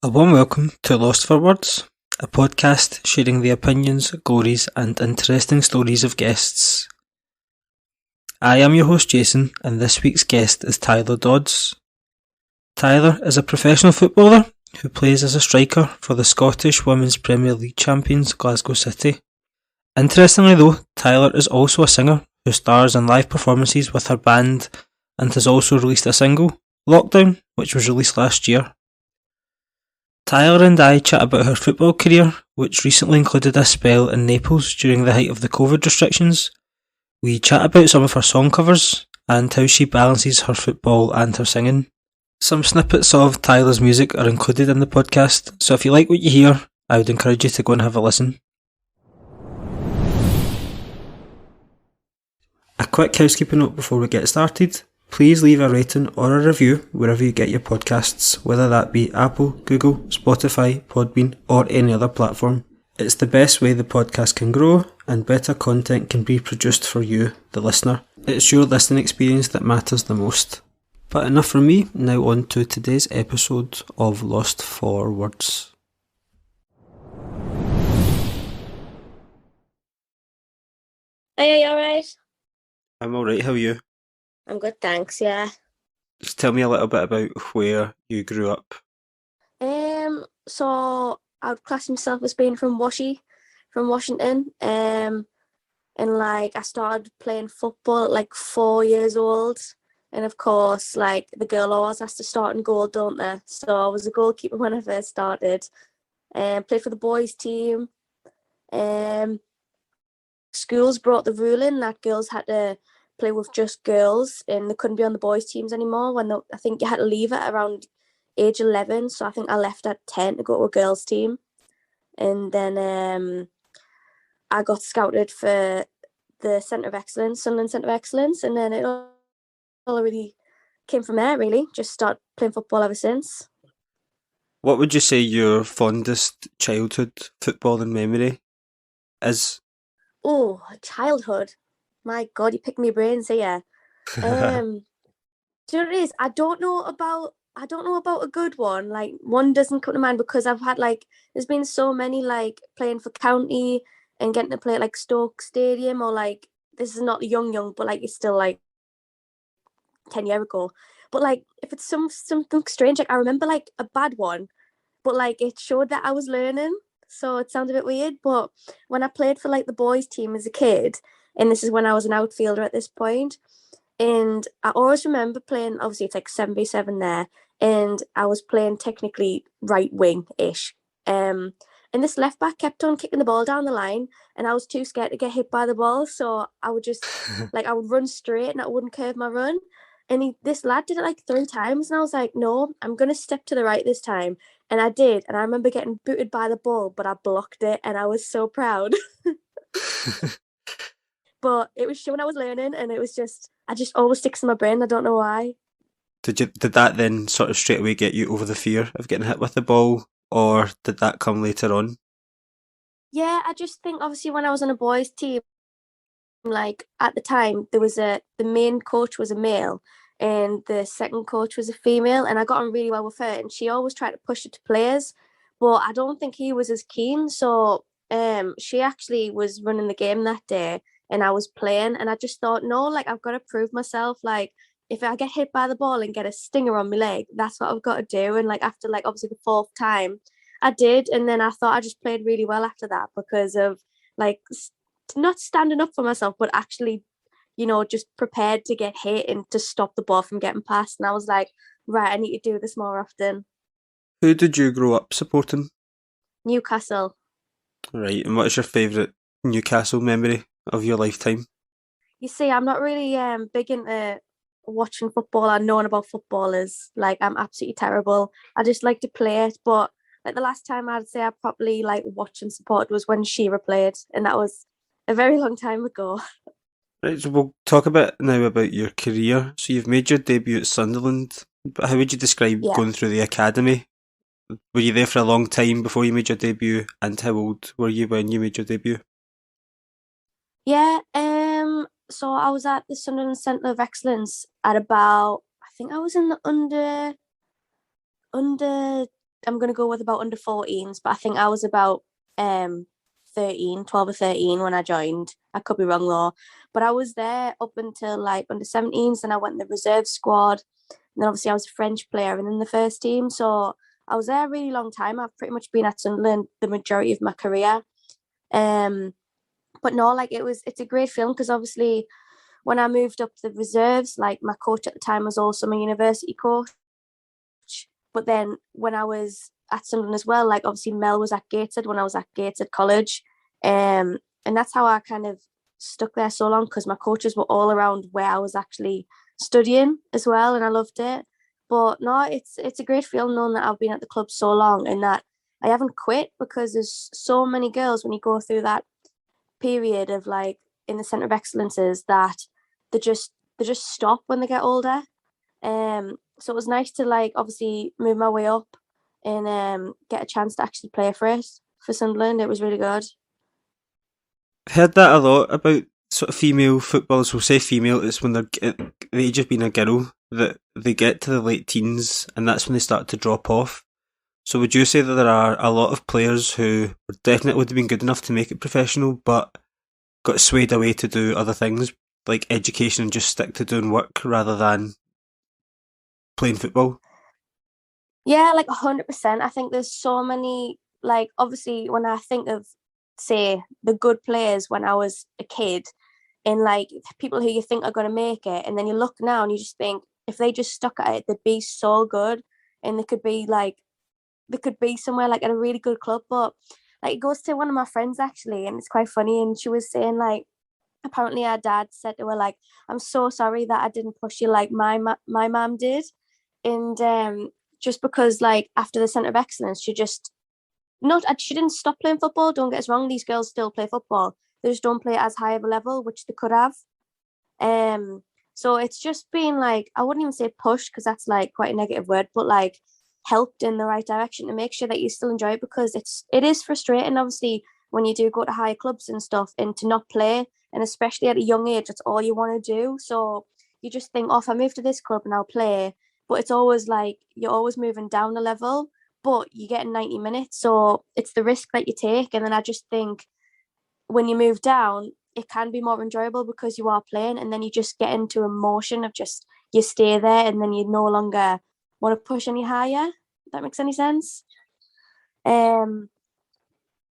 A warm welcome to Lost for Words, a podcast sharing the opinions, glories and interesting stories of guests. I am your host Jason, and this week's guest is Tyler Dodds. Tyler is a professional footballer who plays as a striker for the Scottish Women's Premier League champions Glasgow City. Interestingly though, Tyler is also a singer who stars in live performances with her band and has also released a single, Lockdown, which was released last year. Tyler and I chat about her football career, which recently included a spell in Naples during the height of the COVID restrictions. We chat about some of her song covers and how she balances her football and her singing. Some snippets of Tyler's music are included in the podcast, so if you like what you hear, I would encourage you to go and have a listen. A quick housekeeping note before we get started. Please leave a rating or a review wherever you get your podcasts, whether that be Apple, Google, Spotify, Podbean or any other platform. It's the best way the podcast can grow and better content can be produced for you, the listener. It's your listening experience that matters the most. But enough from me, now on to today's episode of Lost for Words. Are you alright? I'm alright, how are you? I'm good, thanks, yeah. Just tell me a little bit about where you grew up. So I would class myself as being from Washington. And I started playing football at like 4 years old. And of course, the girl always has to start in goal, don't they? So I was a goalkeeper when I first started. Played for the boys team. Schools brought the rule in that girls had to play with just girls and they couldn't be on the boys teams anymore I think you had to leave at around age 11, so I think I left at 10 to go to a girls team. And then I got scouted for the Centre of Excellence, Sunderland Centre of Excellence, and then it all really came from there, really. Just started playing football ever since. What would you say your fondest childhood footballing memory is? Oh, childhood. My God, you picked me brains here. Do you know what it is? I don't know about a good one. Like, one doesn't come to mind because I've had there's been so many playing for county and getting to play at Stoke Stadium, or this is not young, but it's still 10 years ago. But if it's something strange, I remember a bad one, but it showed that I was learning. So it sounds a bit weird, but when I played for the boys team as a kid, and this is when I was an outfielder at this point, and I always remember playing, obviously it's 7v7 there, and I was playing technically right wing-ish. And this left back kept on kicking the ball down the line, and I was too scared to get hit by the ball, so I would just, I would run straight and I wouldn't curve my run. And this lad did it 3 times, and I was like, no, I'm going to step to the right this time. And I did, and I remember getting booted by the ball, but I blocked it, and I was so proud. But it was showing I was learning, and I just always sticks in my brain. I don't know why. Did that then sort of straight away get you over the fear of getting hit with the ball, or did that come later on? Yeah, I just think obviously when I was on a boys' team, at the time there was the main coach was a male and the second coach was a female, and I got on really well with her, and she always tried to push it to players, but I don't think he was as keen. So she actually was running the game that day and I was playing, and I just thought, no, I've got to prove myself. If I get hit by the ball and get a stinger on my leg, that's what I've got to do. And after obviously the 4th time I did, and then I thought I just played really well after that because of not standing up for myself, but actually, just prepared to get hit and to stop the ball from getting past. And I was like, right, I need to do this more often. Who did you grow up supporting? Newcastle. Right, and what is your favourite Newcastle memory of your lifetime? You see, I'm not really big into watching football and knowing about footballers. I'm absolutely terrible. I just like to play it, but the last time I'd say I properly watched and supported was when Shearer played, and that was a very long time ago. Right, so we'll talk a bit now about your career. So you've made your debut at Sunderland, but how would you describe going through the academy? Were you there for a long time before you made your debut, and how old were you when you made your debut? Yeah, so I was at the Sunderland Centre of Excellence at about, I think I was in the under I'm going to go with about under 14s, but I think I was about 13, 12 or 13 when I joined. I could be wrong though. But I was there up until like under 17s, and I went in the reserve squad. And then obviously I was a French player and in the first team. So I was there a really long time. I've pretty much been at Sunderland the majority of my career. But no, like it's a great film because obviously when I moved up to the reserves, like my coach at the time was also my university coach. But then when I was at Sunderland as well, like obviously Mel was at Gateshead when I was at Gateshead College. And that's how I kind of stuck there so long because my coaches were all around where I was actually studying as well, and I loved it. But no, it's a great film knowing that I've been at the club so long and that I haven't quit because there's so many girls when you go through that period of like in the centre of excellences that they just stop when they get older. So it was nice to like obviously move my way up and get a chance to actually play for it for Sunderland. It was really good. I've heard that a lot about sort of female footballers. We'll say female, it's when they're at the age of being a girl that they get to the late teens and that's when they start to drop off. So would you say that there are a lot of players who definitely would have been good enough to make it professional but got swayed away to do other things like education and just stick to doing work rather than playing football? Yeah, like 100%. I think there's so many, like, obviously, when I think of, say, the good players when I was a kid, and like people who you think are going to make it, and then you look now and you just think if they just stuck at it, they'd be so good, and they could be somewhere like at a really good club. But like, it goes to one of my friends actually, and it's quite funny. And she was saying, like, apparently her dad said to her, like, I'm so sorry that I didn't push you like my mum did. And just because like after the centre of excellence she just not she didn't stop playing football, don't get us wrong, these girls still play football, they just don't play as high of a level which they could have. So it's just been like, I wouldn't even say push because that's like quite a negative word, but like helped in the right direction to make sure that you still enjoy it, because it is frustrating obviously when you do go to higher clubs and stuff and to not play, and especially at a young age that's all you want to do. So you just think, oh, if I move to this club and I'll play, but it's always like you're always moving down a level, but you get 90 minutes, so it's the risk that you take. And then I just think when you move down it can be more enjoyable because you are playing, and then you just get into a motion of just you stay there and then you no longer want to push any higher, if that makes any sense. um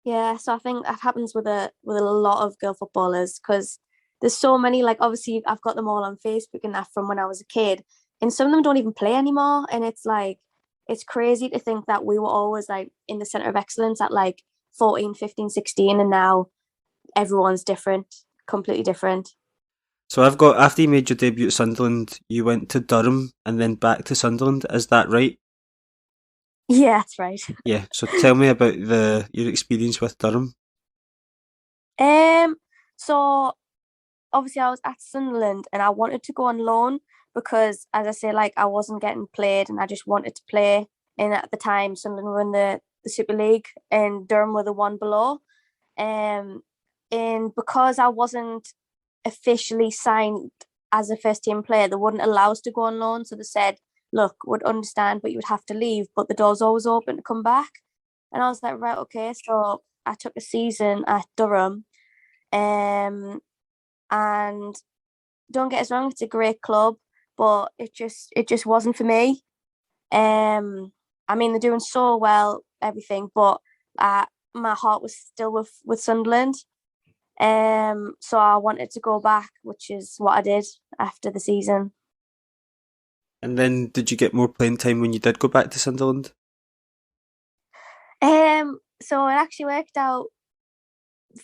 yeah, so I think that happens with a lot of girl footballers because there's so many, like obviously I've got them all on Facebook and that from when I was a kid, and some of them don't even play anymore, and it's like it's crazy to think that we were always like in the center of excellence at like 14, 15, 16, and now everyone's different, completely different. So I've got, after you made your debut at Sunderland, you went to Durham and then back to Sunderland, is that right? Yeah, that's right. Yeah, so tell me about your experience with Durham. um so obviously I was at Sunderland and I wanted to go on loan because, as I say, like I wasn't getting played and I just wanted to play. And at the time, Sunderland were in the Super League and Durham were the one below. Um, and because I wasn't officially signed as a first team player, they wouldn't allow us to go on loan. So they said, look, would understand, but you would have to leave, but the door's always open to come back. And I was like, right, okay. So I took a season at Durham. Um, and don't get us wrong, it's a great club, but it just wasn't for me. I mean, they're doing so well, everything, but my heart was still with Sunderland. So I wanted to go back, which is what I did after the season. And then did you get more playing time when you did go back to Sunderland? So it actually worked out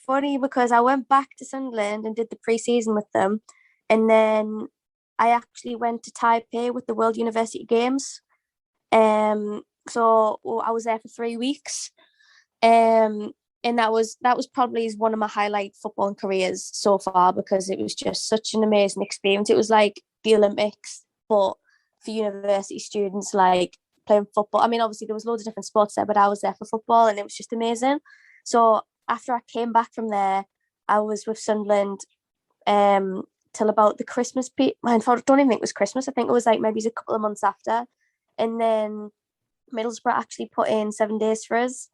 funny because I went back to Sunderland and did the pre-season with them, and then I actually went to Taipei with the World University Games. So I was there for 3 weeks. And that was probably one of my highlight footballing careers so far because it was just such an amazing experience. It was like the Olympics, but for university students, like playing football. I mean, obviously there was loads of different sports there, but I was there for football, and it was just amazing. So after I came back from there, I was with Sunderland till about the Christmas I don't even think it was Christmas. I think it was like maybe a couple of months after, and then Middlesbrough actually put in 7 days for us.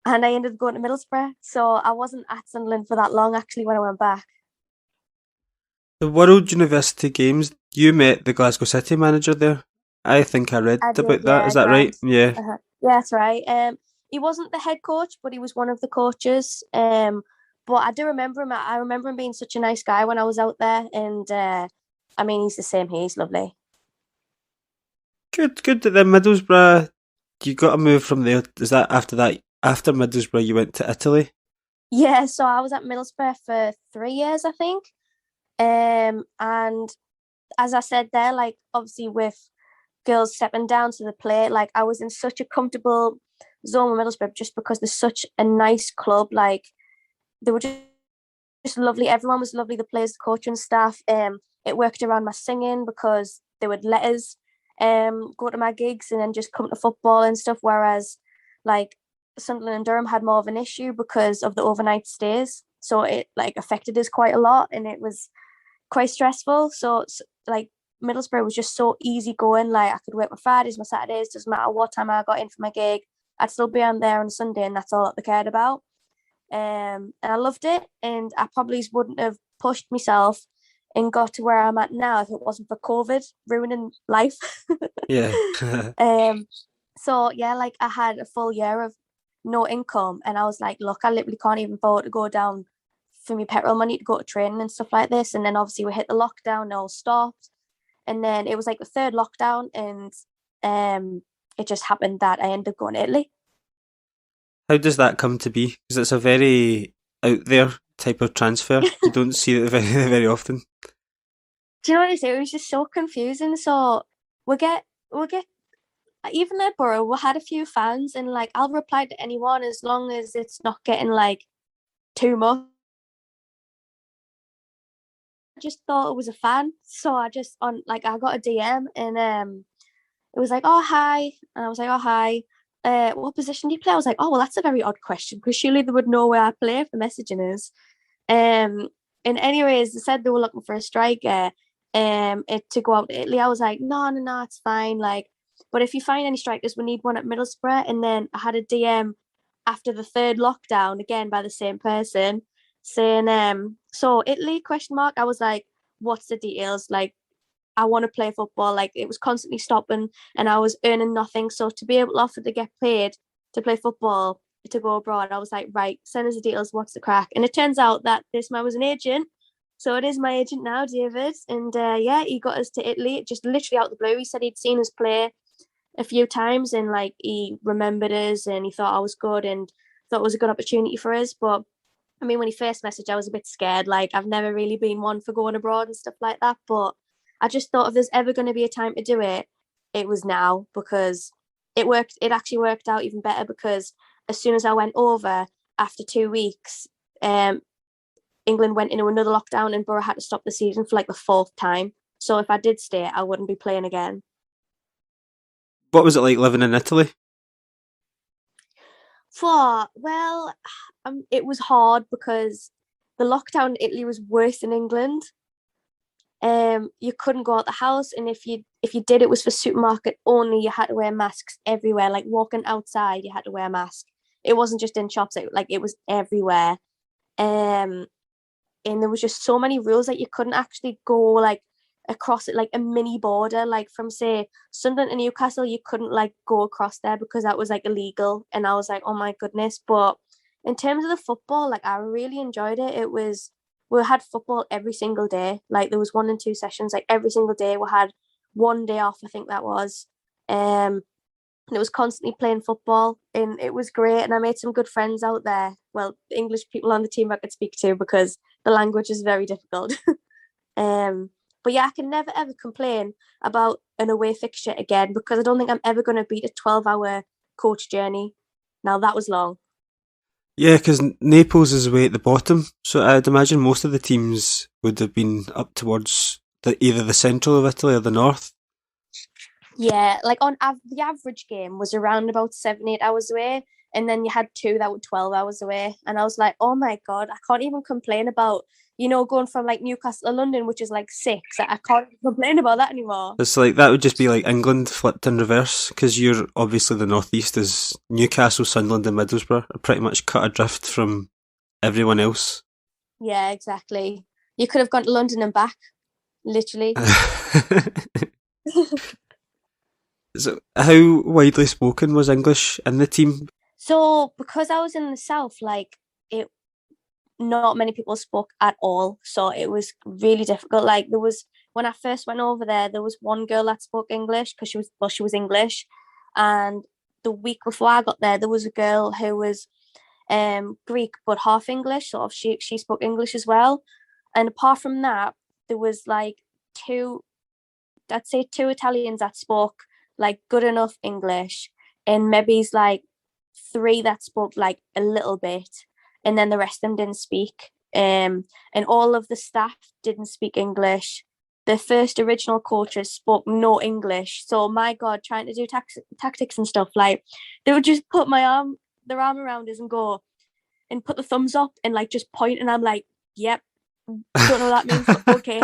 And I ended up going to Middlesbrough. So I wasn't at Sunderland for that long, actually, when I went back. The World University Games, you met the Glasgow City manager there. I think I read I about did, that. yeah, Is that right? Grant. Yeah. Yeah, that's right. He wasn't the head coach, but he was one of the coaches. But I do remember him. I remember him being such a nice guy when I was out there. And I mean, he's the same here. He's lovely. Good, good. Then Middlesbrough, you got a move from there. Is that after Middlesbrough, you went to Italy? Yeah, so I was at Middlesbrough for 3 years, I think. And as I said there, like obviously with girls stepping down to the plate, like I was in such a comfortable zone with Middlesbrough just because they're such a nice club. Like they were just lovely. Everyone was lovely. The players, the coach, and staff. It worked around my singing because they would let us go to my gigs and then just come to football and stuff. Whereas like Sunderland and Durham had more of an issue because of the overnight stays, so it like affected us quite a lot, and it was quite stressful. So like Middlesbrough was just so easy going. Like I could work my Fridays, my Saturdays, doesn't matter what time I got in for my gig. I'd still be on there on Sunday, and that's all that they cared about. And I loved it, and I probably wouldn't have pushed myself and got to where I'm at now if it wasn't for COVID ruining life. Yeah. So yeah, like I had a full year of no income, and I was like, look, I literally can't even afford to go down for my petrol money to go to training and stuff like this. And then obviously we hit the lockdown, it all stopped. And then it was like the third lockdown, and it just happened that I ended up going to Italy. How does that come to be? Because it's a very out there type of transfer. You don't see it very, very often. Do you know what it is? It was just so confusing. So we get even at Borough, we had a few fans, and like I'll reply to anyone as long as it's not getting like too much. I just thought it was a fan, so I just I got a DM, and it was like, oh hi, and I was like, oh hi. What position do you play? I was like, oh well, that's a very odd question because surely they would know where I play if the messaging is. And anyways, they said they were looking for a striker, to go out to Italy. I was like, no, it's fine. Like, but if you find any strikers, we need one at Middlesbrough. And then I had a DM after the third lockdown again by the same person saying, so Italy question mark. I was like, what's the details? Like, I want to play football. Like it was constantly stopping, and I was earning nothing. So to be able to offer to get paid to play football to go abroad, I was like, right, send us the details. What's the crack? And it turns out that this man was an agent. So it is my agent now, David. And yeah, he got us to Italy just literally out the blue. He said he'd seen us play a few times, and like he remembered us, and he thought I was good and thought it was a good opportunity for us. But I mean, when he first messaged, I was a bit scared. Like I've never really been one for going abroad and stuff like that. But I just thought if there's ever going to be a time to do it, it was now, because it worked. It actually worked out even better because as soon as I went over, after 2 weeks, England went into another lockdown and Borough had to stop the season for like the fourth time. So if I did stay, I wouldn't be playing again. What was it like living in Italy? Well, it was hard because the lockdown in Italy was worse than England. You couldn't go out the house, and if you did, it was for supermarket only. You had to wear masks everywhere. Like walking outside, you had to wear a mask. It wasn't just in shops; it was everywhere. And there was just so many rules that you couldn't actually go like across it, like a mini border, like from say Sunderland and Newcastle. You couldn't like go across there because that was like illegal. And I was like, oh my goodness. But in terms of the football, like I really enjoyed it. We had football every single day. Like there was 1 and 2 sessions, like every single day. We had 1 day off, I think that was. And it was constantly playing football, and it was great. And I made some good friends out there. Well, the English people on the team I could speak to because the language is very difficult. But yeah, I can never ever complain about an away fixture again because I don't think I'm ever going to beat a 12-hour coach journey. Now that was long. Yeah, because Naples is way at the bottom, so I'd imagine most of the teams would have been up towards either the central of Italy or the north. Yeah, like the average game was around about 7-8 hours away, and then you had two that were 12 hours away, and I was like, oh my god, I can't even complain about going from like Newcastle to London, which is like 6. I can't complain about that anymore. It's like that would just be like England flipped in reverse, because you're obviously the northeast is Newcastle, Sunderland, and Middlesbrough are pretty much cut adrift from everyone else. Yeah, exactly. You could have gone to London and back, literally. So, how widely spoken was English in the team? So because I was in the south, like it, not many people spoke at all. So it was really difficult. Like there was when I first went over there was one girl that spoke English because she was English, and the week before I got there was a girl who was Greek but half English. So she spoke English as well. And apart from that, there was like I'd say two Italians that spoke like good enough English, and maybe like 3 that spoke like a little bit, and then the rest of them didn't speak. And all of the staff didn't speak English. The first original coaches spoke no English. So my God, trying to do tactics and stuff, like they would just put their arm around us and go and put the thumbs up and like just point, and I'm like, yep, don't know what that means, but okay.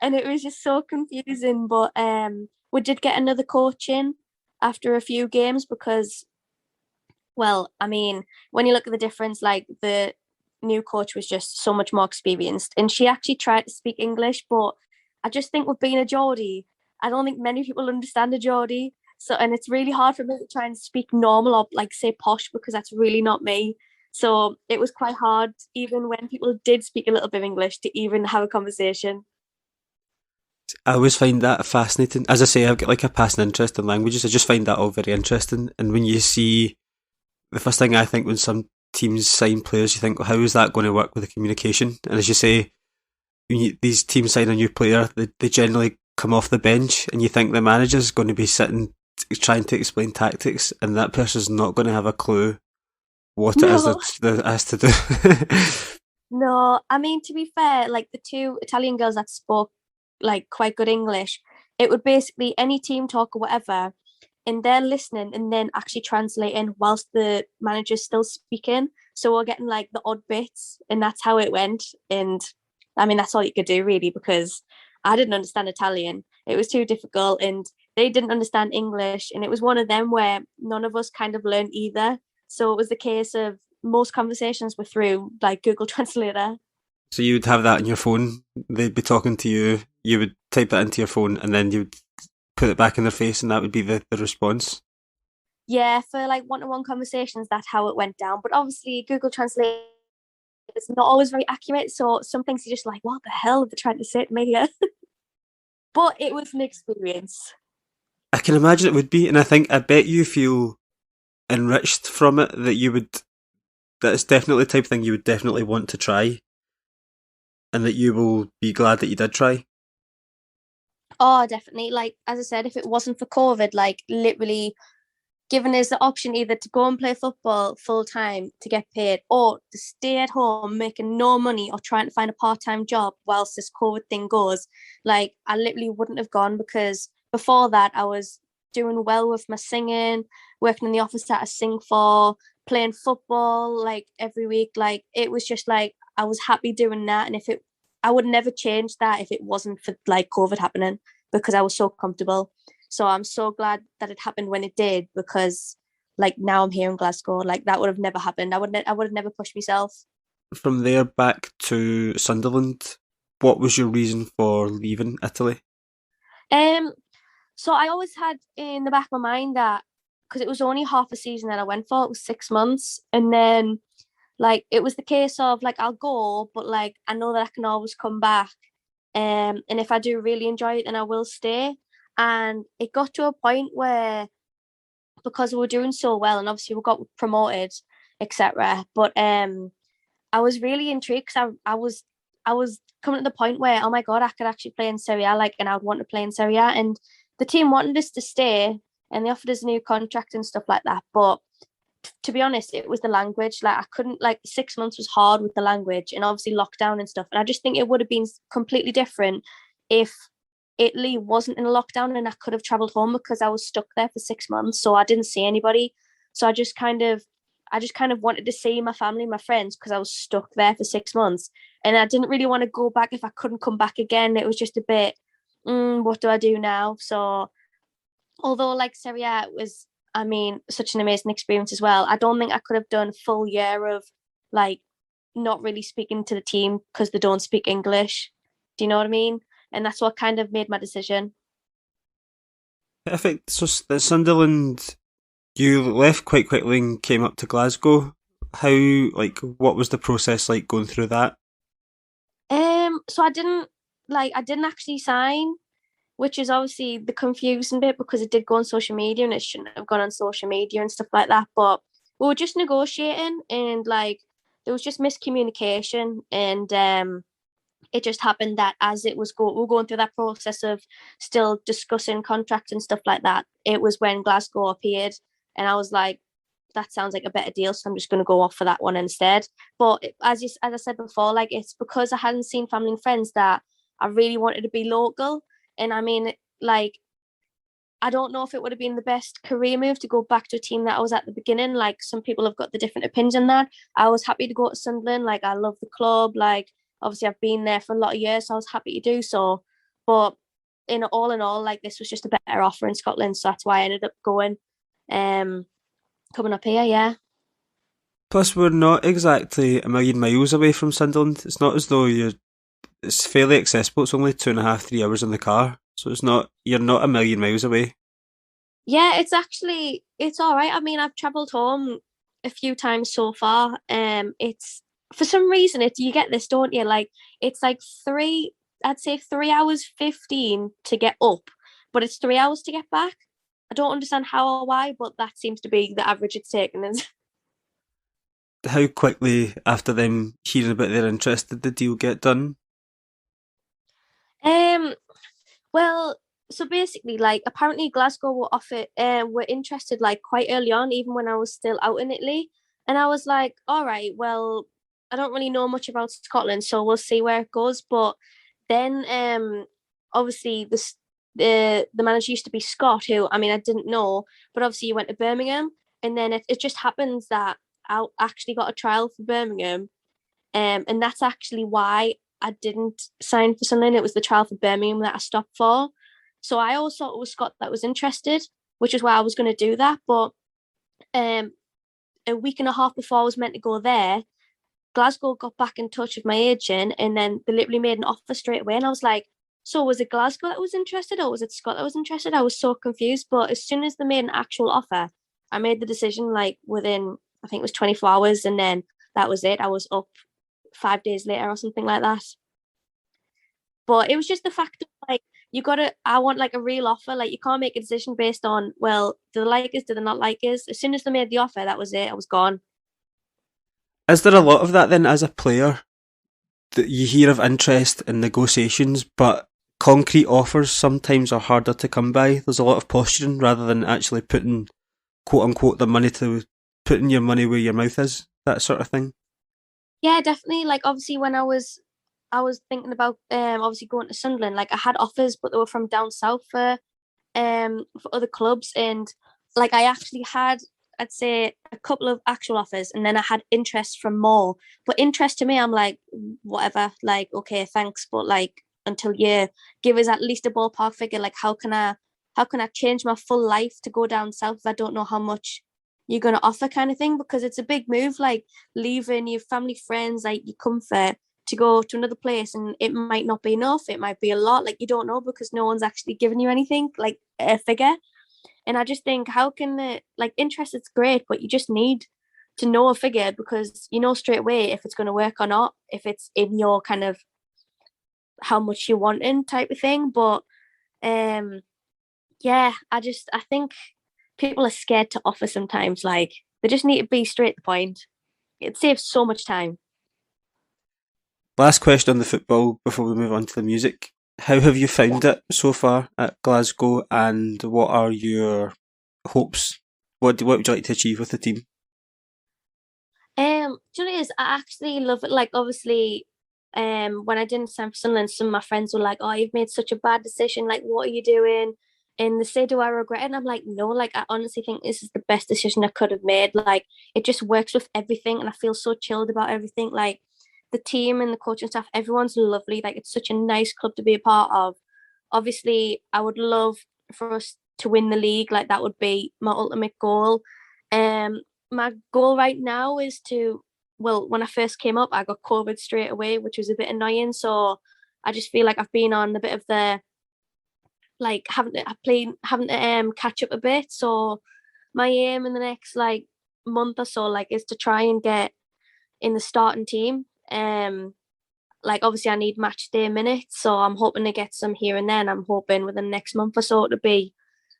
And it was just so confusing. But we did get another coach in after a few games because, well, I mean, when you look at the difference, like the new coach was just so much more experienced, and she actually tried to speak English, but I just think with being a Geordie, I don't think many people understand a Geordie. So, and it's really hard for me to try and speak normal or like say posh because that's really not me. So it was quite hard, even when people did speak a little bit of English, to even have a conversation. I always find that fascinating. As I say, I've got like a passing interest in languages. I just find that all very interesting. And when you see the first thing I think when some teams sign players, you think, well, how is that going to work with the communication? And as you say, these teams sign a new player, they generally come off the bench, and you think the manager's going to be sitting trying to explain tactics, and that person's not going to have a clue what it is that has to do. No, I mean, to be fair, like the 2 Italian girls that spoke like quite good English, it would basically any team talk or whatever, and they're listening and then actually translating whilst the manager's still speaking. So we're getting like the odd bits, and that's how it went. And I mean, that's all you could do really, because I didn't understand Italian. It was too difficult, and they didn't understand English. And it was one of them where none of us kind of learned either. So it was the case of most conversations were through like Google Translator. So you would have that on your phone, they'd be talking to you, you would type that into your phone, and then you would put it back in their face, and that would be the response. Yeah, for like one-to-one conversations, that's how it went down. But obviously, Google Translate is not always very accurate. So some things you're just like, what the hell are they trying to say to me here? But it was an experience. I can imagine it would be, and I bet you feel enriched from it, that it's definitely the type of thing you would definitely want to try, and that you will be glad that you did try. Oh, definitely. Like, as I said, if it wasn't for COVID, like literally given us the option either to go and play football full time to get paid, or to stay at home making no money or trying to find a part-time job whilst this COVID thing goes, like I literally wouldn't have gone, because before that I was doing well with my singing, working in the office that I sing for, playing football like every week. Like it was just like I was happy doing that, and I would never change that if it wasn't for like COVID happening, because I was so comfortable. So I'm so glad that it happened when it did, because like now I'm here in Glasgow. Like that would have never happened. I would have never pushed myself. From there back to Sunderland, what was your reason for leaving Italy? Um, so I always had in the back of my mind that, because it was only half a season that I went for, it was 6 months, and then like it was the case of like I'll go, but like I know that I can always come back. And if I do really enjoy it, then I will stay. And it got to a point where, because we were doing so well, and obviously we got promoted, etc. But I was really intrigued, because I was coming to the point where, oh my god, I could actually play in Serie A, like, and I would want to play in Serie A. And the team wanted us to stay, and they offered us a new contract and stuff like that. But to be honest, it was the language. Like I couldn't, like 6 months was hard with the language, and obviously lockdown and stuff. And I just think it would have been completely different if Italy wasn't in a lockdown and I could have travelled home because I was stuck there for 6 months, so I didn't see anybody. So I just kind of wanted to see my family, my friends, because I was stuck there for 6 months, and I didn't really want to go back if I couldn't come back again. It was just a bit, what do I do now? So although like Serie A was, I mean, such an amazing experience as well, I don't think I could have done a full year of like not really speaking to the team because they don't speak English. Do you know what I mean? And that's what kind of made my decision. Perfect. So the Sunderland, you left quite quickly and came up to Glasgow. How, like, what was the process like going through that? So I didn't actually sign, which is obviously the confusing bit because it did go on social media and it shouldn't have gone on social media and stuff like that. But we were just negotiating and like there was just miscommunication and it just happened that as we were going through that process of still discussing contracts and stuff like that, it was when Glasgow appeared and I was like, that sounds like a better deal, so I'm just going to go off for that one instead. But as I said before, like it's because I hadn't seen family and friends that I really wanted to be local. And I mean, like, I don't know if it would have been the best career move to go back to a team that I was at the beginning. Like some people have got the different opinions on that. I was happy to go to Sunderland. Like I love the club. Like obviously I've been there for a lot of years, so I was happy to do so. But in all, like this was just a better offer in Scotland, so that's why I ended up going, um, coming up here. Yeah. Plus, we're not exactly a million miles away from Sunderland. It's not as though it's fairly accessible. It's only 2.5, 3 hours in the car. So you're not a million miles away. Yeah, it's all right. I mean, I've travelled home a few times so far. It's for some reason it's you get this, don't you? Like it's like I'd say 3 hours 15 to get up, but it's 3 hours to get back. I don't understand how or why, but that seems to be the average it's taken us. How quickly after them hearing about their interest did the deal get done? Um, well, so basically, like apparently Glasgow were interested like quite early on, even when I was still out in Italy, and I was like, all right, well, I don't really know much about Scotland, so we'll see where it goes. But then, obviously the manager used to be Scott, who I mean I didn't know, but obviously he went to Birmingham, and then it just happens that I actually got a trial for Birmingham, and that's actually why I didn't sign for Sunderland. It was the trial for Birmingham that I stopped for. So I always thought it was Scott that was interested, which is why I was going to do that. But um, a week and a half before I was meant to go there, Glasgow got back in touch with my agent, and then they literally made an offer straight away. And I was like, so was it Glasgow that was interested, or was it Scott that was interested? I was so confused. But as soon as they made an actual offer, I made the decision like within I think it was 24 hours, and then that was it. I was up 5 days later or something like that. But it was just the fact of like I want like a real offer. Like you can't make a decision based on, well, do they like us, do they not like us? As soon as they made the offer, that was it. I was gone. Is there a lot of that then as a player that you hear of interest in negotiations, but concrete offers sometimes are harder to come by? There's a lot of posturing rather than actually putting quote unquote putting your money where your mouth is, that sort of thing. Yeah, definitely. Like obviously when I was thinking about obviously going to Sunderland, like I had offers, but they were from down south for other clubs, and like I actually had, I'd say, a couple of actual offers, and then I had interest from more. But interest to me, I'm like, whatever, like okay, thanks, but like until you give us at least a ballpark figure, like how can I change my full life to go down south if I don't know how much you're gonna offer, kind of thing, because it's a big move, like leaving your family, friends, like your comfort to go to another place, and it might not be enough, it might be a lot, like you don't know because no one's actually giving you anything like a figure. And I just think, how can the like interest, it's great, but you just need to know a figure because you know straight away if it's going to work or not, if it's in your kind of how much you want in type of thing. But um yeah, I think people are scared to offer sometimes, like they just need to be straight to the point. It saves so much time. Last question on the football before we move on to the music. How have you found it so far at Glasgow, and what are your hopes? What would you like to achieve with the team? Do you know what it is? I actually love it. Like, obviously, when I didn't sign for Sunderland, some of my friends were like, "Oh, you've made such a bad decision. Like, what are you doing?" And they say, "Do I regret it?" And I'm like, "No. Like, I honestly think this is the best decision I could have made. Like, it just works with everything, and I feel so chilled about everything. Like, the team and the coaching staff, everyone's lovely. Like, it's such a nice club to be a part of. Obviously, I would love for us to win the league. Like, that would be my ultimate goal. My goal right now is to, well, when I first came up, I got COVID straight away, which was a bit annoying. So I just feel like I've been on a bit of the, like, having to catch up a bit. So my aim in the next like month or so, like, is to try and get in the starting team. Like, obviously I need match day minutes, so I'm hoping to get some here and then. I'm hoping within the next month or so to be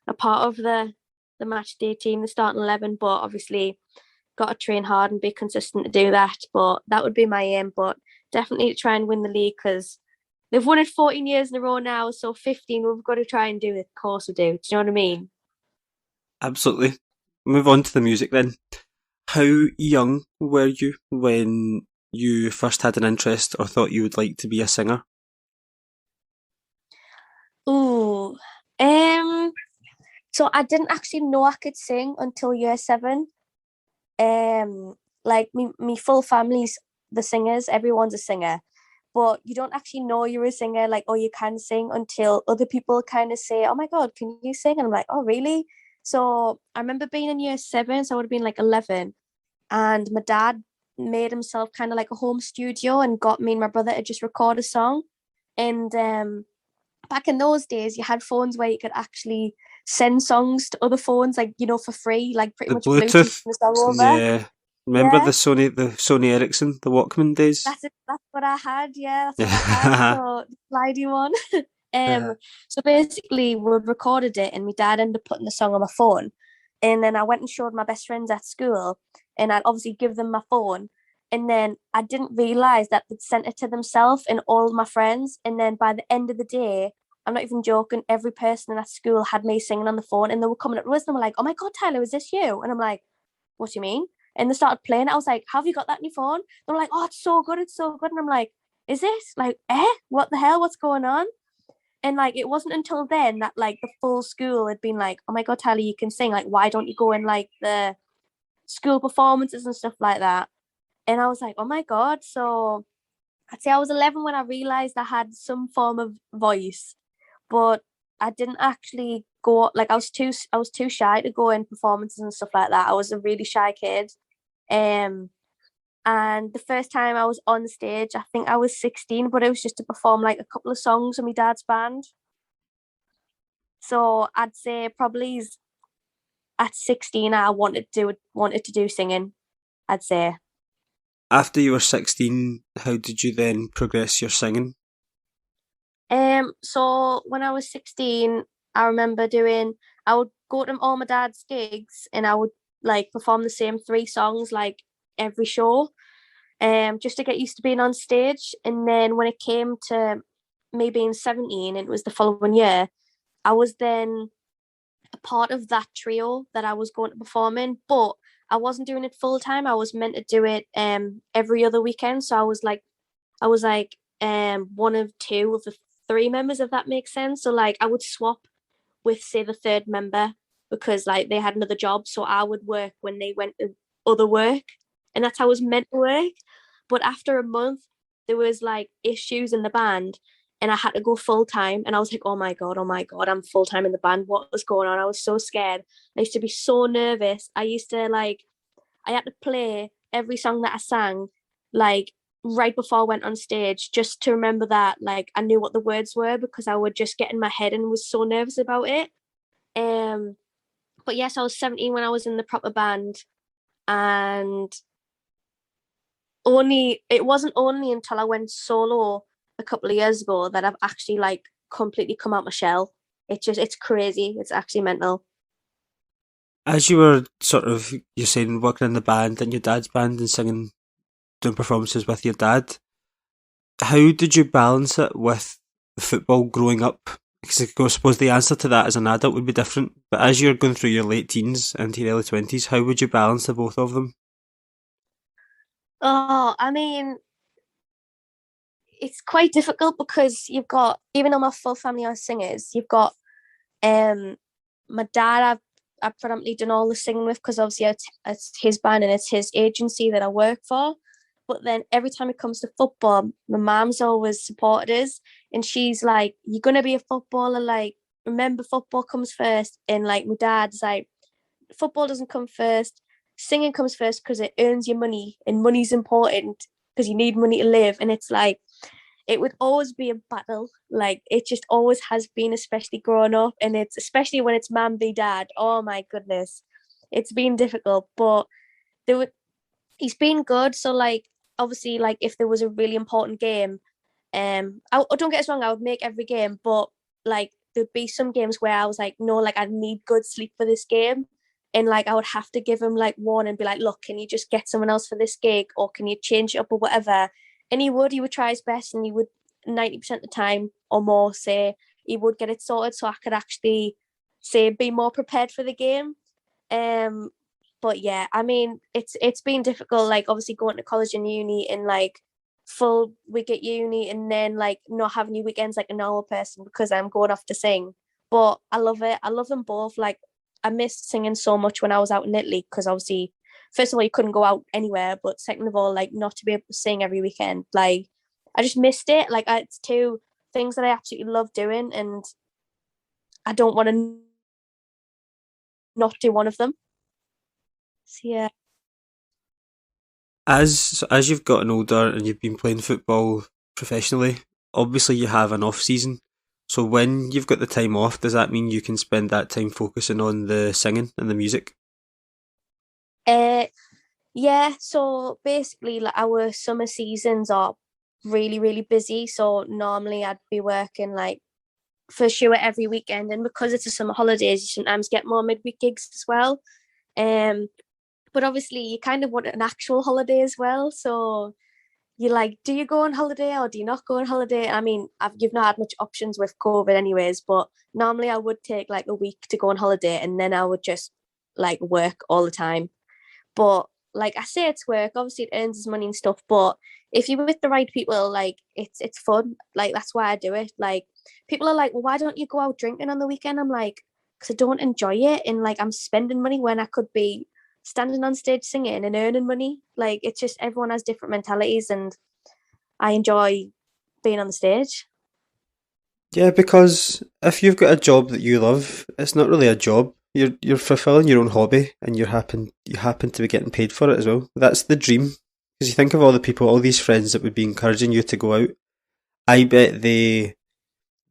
a part of the match day team, the starting 11. But obviously got to train hard and be consistent to do that. But that would be my aim. But definitely to try and win the league, because they've won it 14 years in a row now. So 15, we've got to try and do it. Of course we do. Do you know what I mean? Absolutely. Move on to the music then. How young were you when you first had an interest or thought you would like to be a singer? Ooh. So I didn't actually know I could sing until year 7. Like, me full family's the singers, everyone's a singer, but you don't actually know you're a singer, like, oh, you can sing, until other people kind of say, oh my god, can you sing? And I'm like, oh really? So I remember being in year 7, so I would have been like 11, and my dad made himself kind of like a home studio and got me and my brother to just record a song. And back in those days, you had phones where you could actually send songs to other phones, like, for free, like pretty The much Bluetooth Bluetooth, the song over. yeah. Remember Yeah, the Sony Ericsson, the Walkman days? that's it. That's what I had. Yeah, that's what I had. Yeah. So the slidey one. So basically, we recorded it, and my dad ended up putting the song on my phone, and then I went and showed my best friends at school, and I'd obviously give them my phone, and then I didn't realize that they'd sent it to themselves and all my friends, and then by the end of the day, I'm not even joking, every person in that school had me singing on the phone, and they were coming up to us and they were like, "Oh my god, Tyler, is this you?" And I'm like, "What do you mean?" And they started playing it. I was like, "Have you got that on your phone?" They were like, "Oh, it's so good, it's so good." And I'm like, "Is it? Like, what the hell? What's going on?" And like, it wasn't until then that like the full school had been like, "Oh my god, Tyler, you can sing. Like, why don't you go in like the school performances and stuff like that?" And I was like, "Oh my god." So I'd say I was 11 when I realized I had some form of voice, but I didn't actually go, like, I was too shy to go in performances and stuff like that. I was a really shy kid. Um and the first time I was on stage, I think I was 16, but it was just to perform like a couple of songs with my dad's band. So I'd say probably at 16 I wanted to do singing, I'd say. After you were 16, how did you then progress your singing? So when I was 16, I remember I would go to all my dad's gigs and I would like perform the same 3 songs like every show, just to get used to being on stage. And then when it came to me being 17, and it was the following year, I was then a part of that trio that I was going to perform in, but I wasn't doing it full time. I was meant to do it every other weekend. So I was like one of 2 of the 3 members, if that makes sense. So like I would swap with, say, the third member, because like they had another job, so I would work when they went to other work, and that's how it was meant to work. But after a month, there was like issues in the band, and I had to go full time. And I was like, oh my god, I'm full time in the band. What was going on? I was so scared. I used to be so nervous. I had to play every song that I sang, like right before I went on stage, just to remember that like I knew what the words were, because I would just get in my head and was so nervous about it. Um, but yes, I was 17 when I was in the proper band, and it wasn't only until I went solo a couple of years ago that I've actually like completely come out my shell. It's crazy. It's actually mental. As you were you're saying, working in the band and your dad's band and singing, doing performances with your dad, how did you balance it with the football growing up? Because I suppose the answer to that as an adult would be different, but as you're going through your late teens into your early 20s, how would you balance the both of them? Oh, I mean, it's quite difficult because you've got, even though my full family are singers, you've got my dad. I've predominantly done all the singing with because obviously it's his band and it's his agency that I work for. But then every time it comes to football, my mum's always supported us, and she's like, "You're gonna be a footballer. Like, remember, football comes first." And like my dad's like, "Football doesn't come first. Singing comes first because it earns you money, and money's important because you need money to live." And it's like, it would always be a battle. Like, it just always has been, especially growing up, and it's especially when it's man v dad. Oh my goodness, it's been difficult, but he's been good. So like, obviously, like if there was a really important game, don't get us wrong, I would make every game, but like there'd be some games where I was like, no, like I need good sleep for this game. And like I would have to give him like one and be like, look, can you just get someone else for this gig, or can you change it up or whatever? And he would try his best, and he would 90% of the time or more say he would get it sorted so I could actually say be more prepared for the game. But yeah, I mean, it's been difficult, like obviously going to college and uni and like full week at uni, and then like not having your weekends like a normal person because I'm going off to sing. But I love it. I love them both. Like, I missed singing so much when I was out in Italy because obviously, first of all, you couldn't go out anywhere, but second of all, like not to be able to sing every weekend, like I just missed it. Like, it's two things that I absolutely love doing, and I don't want to not do one of them. So yeah. As you've gotten older and you've been playing football professionally, obviously you have an off season. So when you've got the time off, does that mean you can spend that time focusing on the singing and the music? Yeah, so basically like our summer seasons are really, really busy. So normally I'd be working like for sure every weekend, and because it's a summer holidays, you sometimes get more midweek gigs as well. But obviously you kind of want an actual holiday as well. So you're like, do you go on holiday or do you not go on holiday? I mean, you've not had much options with COVID anyways, but normally I would take like a week to go on holiday, and then I would just like work all the time. But like I say, it's work. Obviously, it earns us money and stuff. But if you're with the right people, like it's fun. Like, that's why I do it. Like, people are like, well, why don't you go out drinking on the weekend? I'm like, because I don't enjoy it, and like I'm spending money when I could be standing on stage singing and earning money. Like, it's just everyone has different mentalities, and I enjoy being on the stage. Yeah, because if you've got a job that you love, it's not really a job. You're fulfilling your own hobby, and you happen to be getting paid for it as well. That's the dream. Because you think of all the people, all these friends that would be encouraging you to go out. I bet they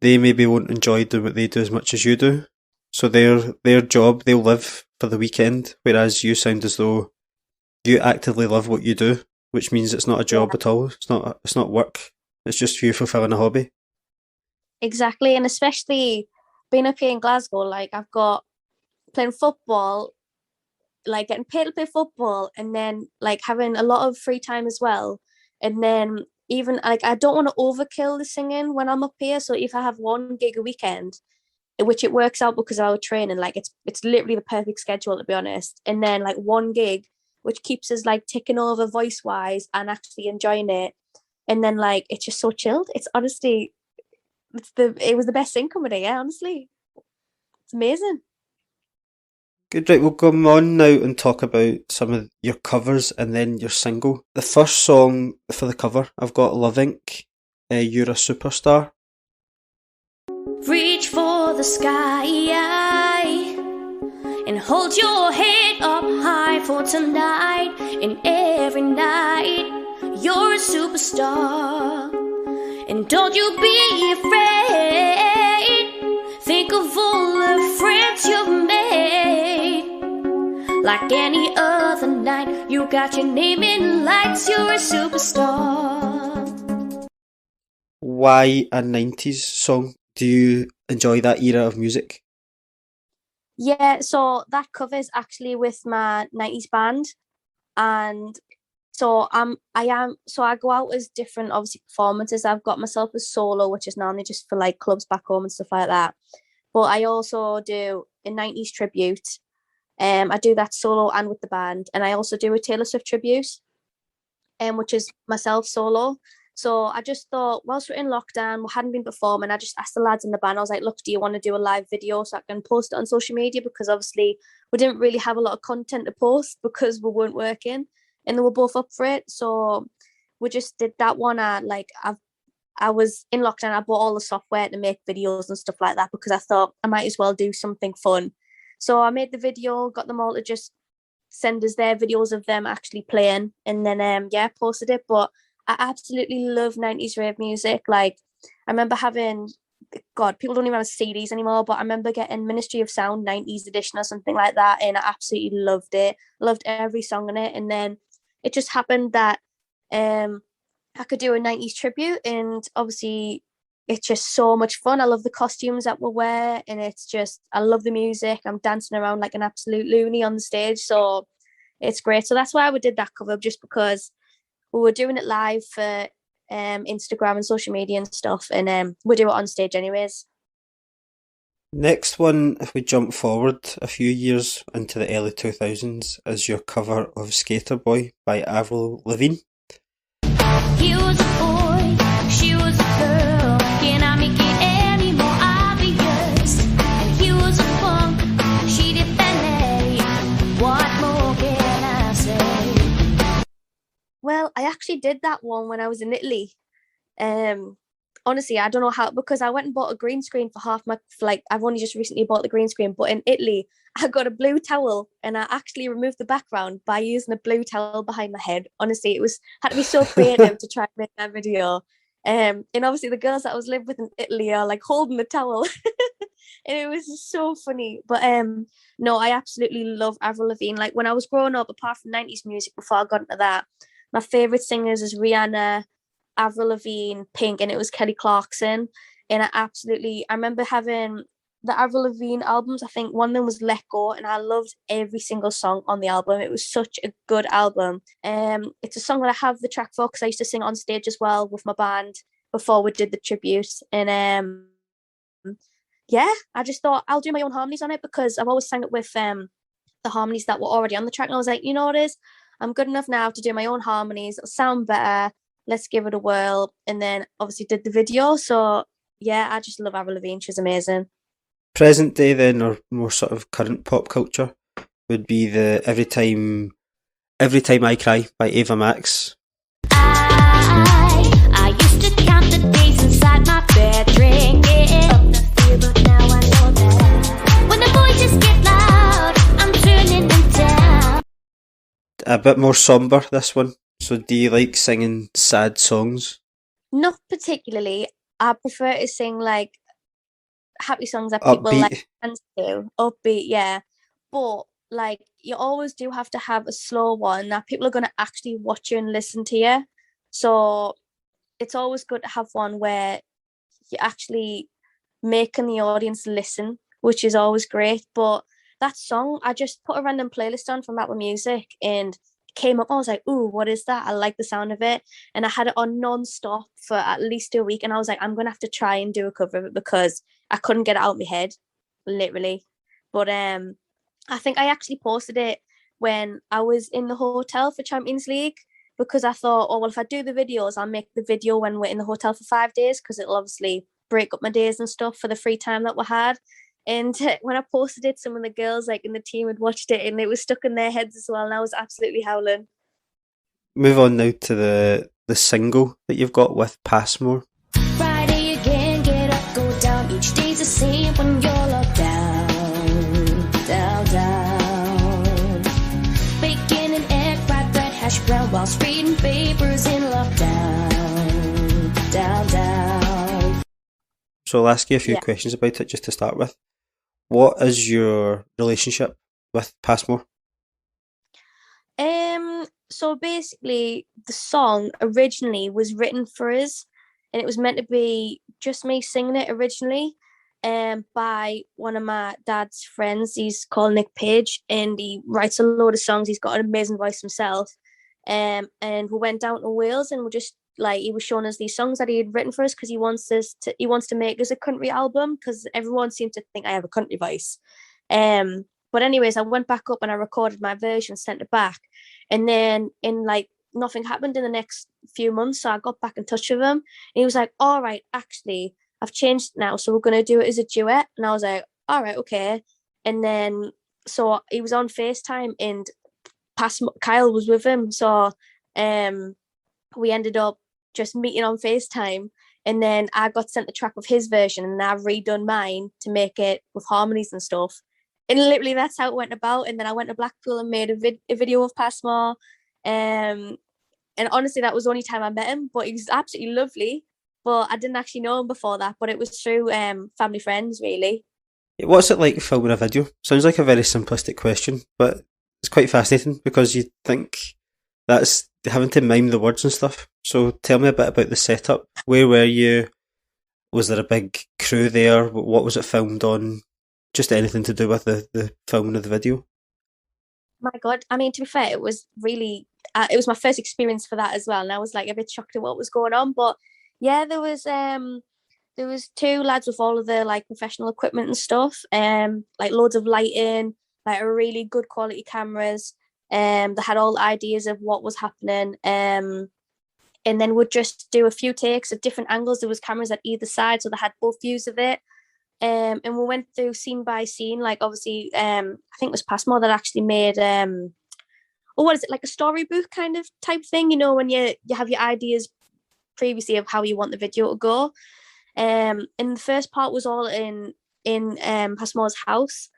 maybe won't enjoy doing what they do as much as you do. So their job, they'll live for the weekend, whereas you sound as though you actively love what you do, which means it's not a Yeah, job at all. It's not work. It's just you fulfilling a hobby. exactly. And especially being up here in Glasgow, like I've got playing football, like getting paid to play football, and then like having a lot of free time as well. And then even like I don't want to overkill the singing when I'm up here. So if I have one gig a weekend, which it works out because of our training, like it's literally the perfect schedule, to be honest. And then like one gig, which keeps us like ticking over voice wise and actually enjoying it. And then like it's just so chilled. It's honestly, it was the best thing coming here. Yeah, honestly, it's amazing. Good, right, we'll come on now and talk about some of your covers and then your single. The first song for the cover, I've got Love Inc. You're a Superstar. Reach for the sky and hold your head up high for tonight. And every night you're a superstar, and don't you be afraid. Think of all the friends you've made. Like any other night, you got your name in lights. You're a superstar. Why a 90s song? Do you enjoy that era of music? Yeah, so that cover is actually with my 90s band. And so I go out as different obviously performances. I've got myself as solo, which is normally just for like clubs back home and stuff like that. But I also do a 90s tribute. I do that solo and with the band. And I also do a Taylor Swift tribute, which is myself solo. So I just thought, whilst we're in lockdown, we hadn't been performing, I just asked the lads in the band, I was like, look, do you want to do a live video so I can post it on social media? Because obviously we didn't really have a lot of content to post because we weren't working, and they were both up for it. So we just did that one. I was in lockdown, I bought all the software to make videos and stuff like that because I thought I might as well do something fun. So I made the video, got them all to just send us their videos of them actually playing, and then posted it. But I absolutely love 90s rave music. Like, I remember having, God, people don't even have CDs anymore, but I remember getting Ministry of Sound 90s edition or something like that, and I absolutely loved it. Loved every song in it. And then it just happened that I could do a 90s tribute, and obviously it's just so much fun. I love the costumes that we wear, and it's just, I love the music. I'm dancing around like an absolute loony on the stage, so it's great. So that's why we did that cover, just because we were doing it live for Instagram and social media and stuff, and we do it on stage anyways. Next one, if we jump forward a few years into the early 2000s, is your cover of Skater Boy by Avril Lavigne. He was a boy, she was a girl. Can I make it any more obvious? And he was a punk, she did ballet. What more can I say? Well, I actually did that one when I was in Italy. Honestly, I don't know how, because I went and bought a green screen for half my, like, I've only just recently bought the green screen, but in Italy, I got a blue towel and I actually removed the background by using a blue towel behind my head. Honestly, had to be so creative to try and make that video. And obviously the girls that I was living with in Italy are like holding the towel. And it was just so funny. But no, I absolutely love Avril Lavigne. Like, when I was growing up, apart from 90s music, before I got into that, my favourite singers is Rihanna, Avril Lavigne, Pink, and it was Kelly Clarkson. And I remember having the Avril Lavigne albums. I think one of them was Let Go, and I loved every single song on the album. It was such a good album. It's a song that I have the track for because I used to sing on stage as well with my band before we did the tribute. And I just thought I'll do my own harmonies on it because I've always sang it with the harmonies that were already on the track. And I was like, you know what it is? I'm good enough now to do my own harmonies. It'll sound better. Let's give it a whirl. And then obviously did the video. So yeah, I just love Avril Lavigne. She's amazing. Present day then, or more sort of current pop culture, would be the Every Time I Cry by Ava Max. I used to count the days inside my bed, drinking up the fear, but now I know that when the voices get loud, I'm turning them down. A bit more somber, this one. So do you like singing sad songs? Not particularly. I prefer to sing like happy songs that people Upbeat. like dance to. Upbeat, yeah. But like, you always do have to have a slow one that people are going to actually watch you and listen to you. So it's always good to have one where you're actually making the audience listen, which is always great. But that song, I just put a random playlist on from Apple Music and came up. I was like, ooh, what is that? I like the sound of it. And I had it on non-stop for at least a week. And I was like, I'm going to have to try and do a cover of it because I couldn't get it out of my head, literally. But I think I actually posted it when I was in the hotel for Champions League because I thought, oh, well, if I do the videos, I'll make the video when we're in the hotel for 5 days because it'll obviously break up my days and stuff for the free time that we had. And when I posted it, some of the girls like in the team had watched it and it was stuck in their heads as well. And I was absolutely howling. Move on now to the single that you've got with Passmore. Friday again, get up, go down. Each day's the same when you're locked down, down, down. Bacon and egg, fried bread, hash brown, whilst reading papers in lockdown, down, down. So I'll ask you a few questions about it just to start with. What is your relationship with Passmore? So basically, the song originally was written for us, and it was meant to be just me singing it originally, by one of my dad's friends. He's called Nick Page, and he writes a load of songs. He's got an amazing voice himself. And we went down to Wales, and we just like he was showing us these songs that he had written for us because he wants to make us a country album because everyone seems to think I have a country voice. But anyways, I went back up and I recorded my version, sent it back, and then in like nothing happened in the next few months. So I got back in touch with him, and he was like, all right, actually, I've changed now, so we're going to do it as a duet. And I was like, all right, okay. And then, so he was on FaceTime, and Kyle was with him. So we ended up just meeting on FaceTime. And then I got sent the track of his version, and I've redone mine to make it with harmonies and stuff. And literally that's how it went about. And then I went to Blackpool and made a video of Passmore. And honestly, that was the only time I met him, but he was absolutely lovely. But I didn't actually know him before that, but it was through family friends, really. What's it like filming a video? Sounds like a very simplistic question, but it's quite fascinating because you think that's having to mime the words and stuff. So tell me a bit about the setup. Where were you? Was there a big crew there? What was it filmed on? Just anything to do with the filming of the video? My God, I mean, to be fair, it was really, it was my first experience for that as well. And I was like a bit shocked at what was going on. But yeah, there was two lads with all of the like professional equipment and stuff, like loads of lighting, like really good quality cameras. They had all the ideas of what was happening. And then would just do a few takes of different angles. There was cameras at either side, so they had both views of it. And we went through scene by scene. Like obviously, I think it was Passmore that actually made what is it, like a storybook kind of type thing? You know, when you have your ideas previously of how you want the video to go. And the first part was all in Passmore's house,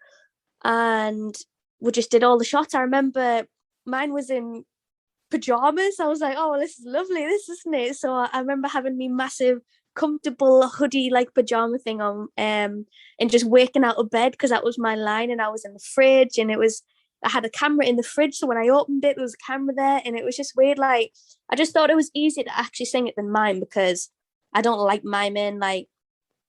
and we just did all the shots. I remember mine was in pajamas. I was like, oh, well, this is lovely, this, isn't it? So I remember having me massive comfortable hoodie like pajama thing on, and just waking out of bed because that was my line. And I was in the fridge, and I had a camera in the fridge, so when I opened it, there was a camera there. And it was just weird. Like, I just thought it was easier to actually sing it than mime, because I don't like miming. Like,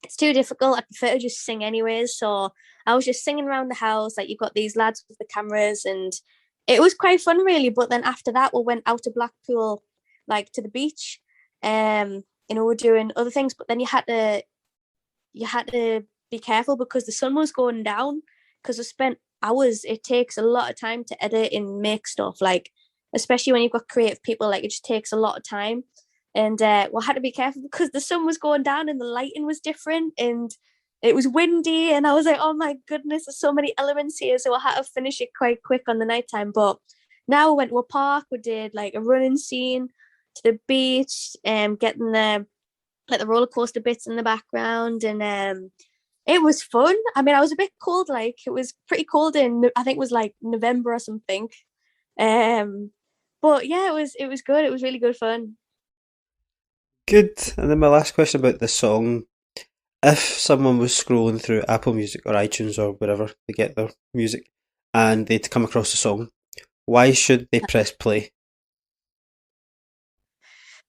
it's too difficult. I prefer to just sing anyways. So I was just singing around the house. Like, you've got these lads with the cameras, and it was quite fun, really. But then after that, we went out to Blackpool, like to the beach, and we were doing other things. But then you had to be careful because the sun was going down. Because we spent hours. It takes a lot of time to edit and make stuff. Like, especially when you've got creative people, like, it just takes a lot of time. And we had to be careful because the sun was going down and the lighting was different, and it was windy. And I was like, oh my goodness, there's so many elements here. So I had to finish it quite quick on the nighttime. But now we went to a park. We did like a running scene, to the beach, getting the roller coaster bits in the background, and it was fun. I mean, I was a bit cold. Like, it was pretty cold I think it was like November or something. But yeah, it was good. It was really good fun. Good. And then my last question about the song. If someone was scrolling through Apple Music or iTunes or wherever they get their music, and they'd come across the song, why should they press play?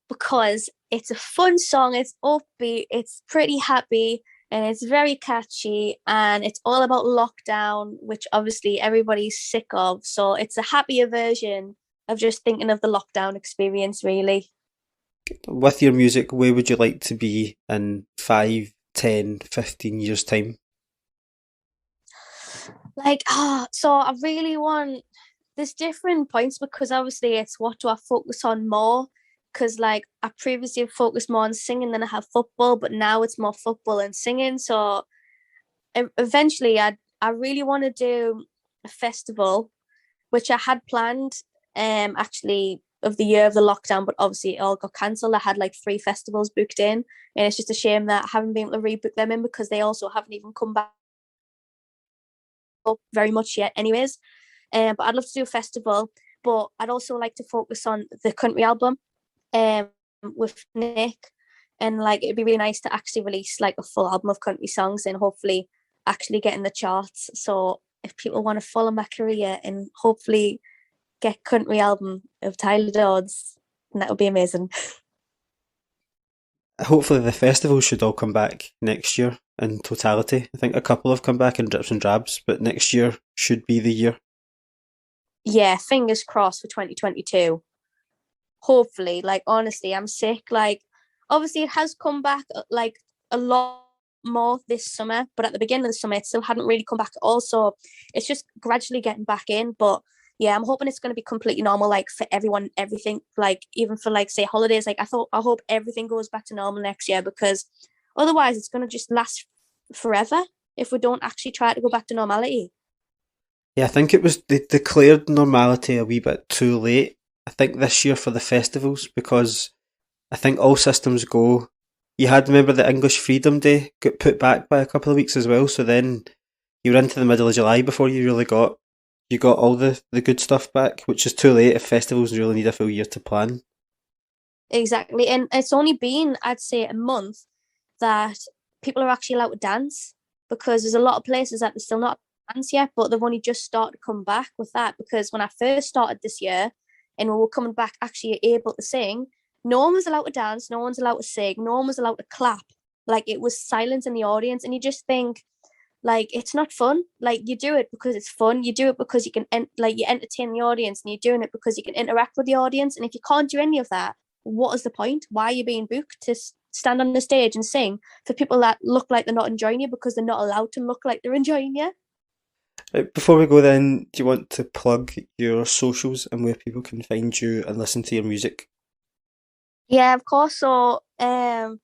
Because it's a fun song, it's upbeat, it's pretty happy, and it's very catchy, and it's all about lockdown, which obviously everybody's sick of. So it's a happier version of just thinking of the lockdown experience, really. With your music, where would you like to be in 5, 10, 15 years' time? Like, so I really want, there's different points, because obviously it's what do I focus on more, because like I previously focused more on singing than I have football, but now it's more football and singing. So eventually I really want to do a festival, which I had planned actually of the year of the lockdown, but obviously it all got cancelled. I had like 3 festivals booked in, and it's just a shame that I haven't been able to rebook them in, because they also haven't even come back up very much yet anyways. But I'd love to do a festival, but I'd also like to focus on the country album with Nick, and like it'd be really nice to actually release like a full album of country songs and hopefully actually get in the charts. So if people want to follow my career and hopefully get country album of Tyler Dodds, that would be amazing. Hopefully the festivals should all come back next year in totality. I think a couple have come back in drips and drabs, but next year should be the year. Yeah, fingers crossed for 2022. Hopefully, like, honestly, I'm sick. Like, obviously it has come back like a lot more this summer, but at the beginning of the summer it still hadn't really come back at all. So it's just gradually getting back in. But yeah, I'm hoping it's going to be completely normal, like for everyone, everything, like even for like say holidays. Like I hope everything goes back to normal next year, because otherwise it's going to just last forever if we don't actually try to go back to normality. Yeah, I think it was they declared normality a wee bit too late. I think this year for the festivals, because I think all systems go. You had, remember, the English Freedom Day got put back by a couple of weeks as well, so then you were into the middle of July before you really got all the good stuff back, which is too late if festivals really need a full year to plan. Exactly, and it's only been, I'd say, a month that people are actually allowed to dance, because there's a lot of places that they're still not dance yet, but they've only just started to come back with that. Because when I first started this year and we were coming back actually able to sing, no one was allowed to dance, no one's allowed to sing, no one was allowed to clap. Like, it was silence in the audience, and you just think, like, it's not fun. Like, you do it because it's fun, you do it because you can you entertain the audience, and you're doing it because you can interact with the audience. And if you can't do any of that, what is the point? Why are you being booked to stand on the stage and sing for people that look like they're not enjoying you, because they're not allowed to look like they're enjoying you? Before we go then, do you want to plug your socials and where people can find you and listen to your music? Yeah, of course. So got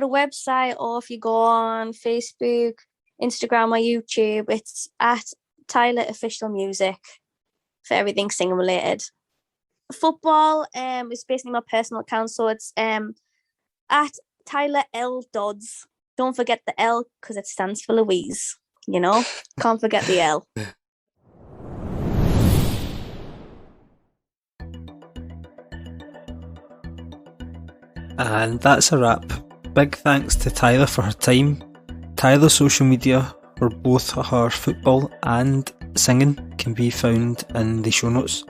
a website, or if you go on Facebook, Instagram or YouTube, it's at Tyler Official Music for everything singing related. Football is basically my personal account, so it's at Tyler L Dodds. Don't forget the L, because it stands for Louise. You know, can't forget the L. And that's a wrap. Big thanks to Tyler for her time. Tyler's social media for both her football and singing can be found in the show notes.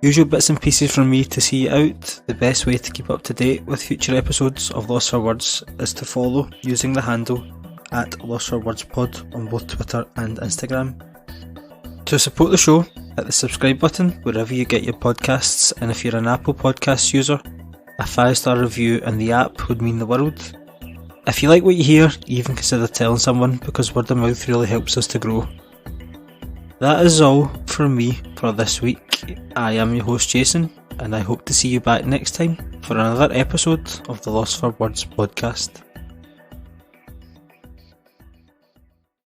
Usual bits and pieces from me to see it out. The best way to keep up to date with future episodes of Lost for Words is to follow using the handle at Lost for Words Pod on both Twitter and Instagram. To support the show, hit the subscribe button wherever you get your podcasts, and if you're an Apple Podcasts user, a 5-star review in the app would mean the world. If you like what you hear, even consider telling someone, because word of mouth really helps us to grow. That is all from me for this week. I am your host Jason, and I hope to see you back next time for another episode of the Lost for Words podcast.